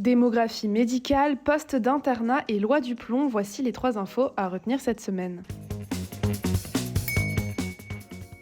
Démographie médicale, poste d'internat et loi du plomb, voici les 3 infos à retenir cette semaine.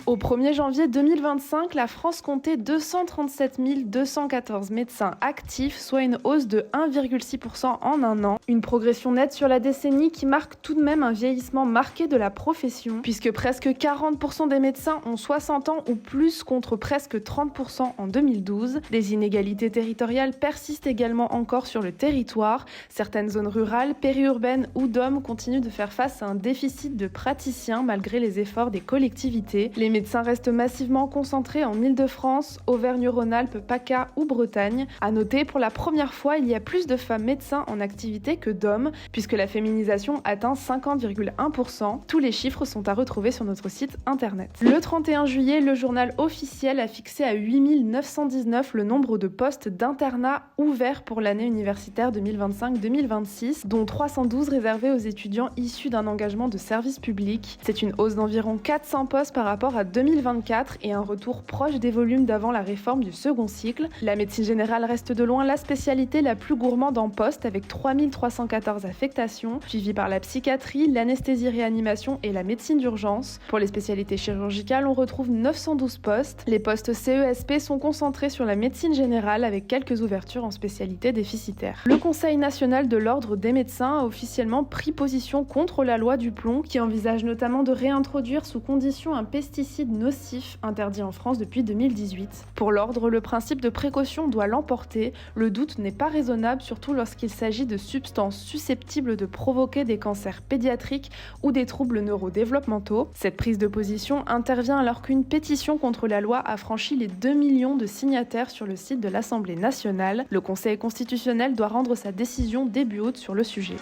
Au 1er janvier 2025, la France comptait 237 214 médecins actifs, soit une hausse de 1,6% en un an. Une progression nette sur la décennie qui marque tout de même un vieillissement marqué de la profession, puisque presque 40% des médecins ont 60 ans ou plus contre presque 30% en 2012. Les inégalités territoriales persistent également encore sur le territoire. Certaines zones rurales, périurbaines ou DOM continuent de faire face à un déficit de praticiens malgré les efforts des collectivités. Les médecins restent massivement concentrés en Île-de-France, Auvergne-Rhône-Alpes, PACA ou Bretagne. À noter, pour la première fois, il y a plus de femmes médecins en activité que d'hommes, puisque la féminisation atteint 50,1%. Tous les chiffres sont à retrouver sur notre site internet. Le 31 juillet, le journal officiel a fixé à 8 919 le nombre de postes d'internat ouverts pour l'année universitaire 2025-2026, dont 312 réservés aux étudiants issus d'un engagement de service public. C'est une hausse d'environ 400 postes par rapport à 2024 et un retour proche des volumes d'avant la réforme du second cycle. La médecine générale reste de loin la spécialité la plus gourmande en postes avec 3314 affectations, suivie par la psychiatrie, l'anesthésie-réanimation et la médecine d'urgence. Pour les spécialités chirurgicales, on retrouve 912 postes. Les postes CESP sont concentrés sur la médecine générale avec quelques ouvertures en spécialités déficitaires. Le Conseil national de l'ordre des médecins a officiellement pris position contre la loi du plomb qui envisage notamment de réintroduire sous condition un pesticide nocif interdit en France depuis 2018. Pour l'ordre, le principe de précaution doit l'emporter. Le doute n'est pas raisonnable, surtout lorsqu'il s'agit de substances susceptibles de provoquer des cancers pédiatriques ou des troubles neurodéveloppementaux. Cette prise de position intervient alors qu'une pétition contre la loi a franchi les 2 millions de signataires sur le site de l'Assemblée nationale. Le Conseil constitutionnel doit rendre sa décision début août sur le sujet.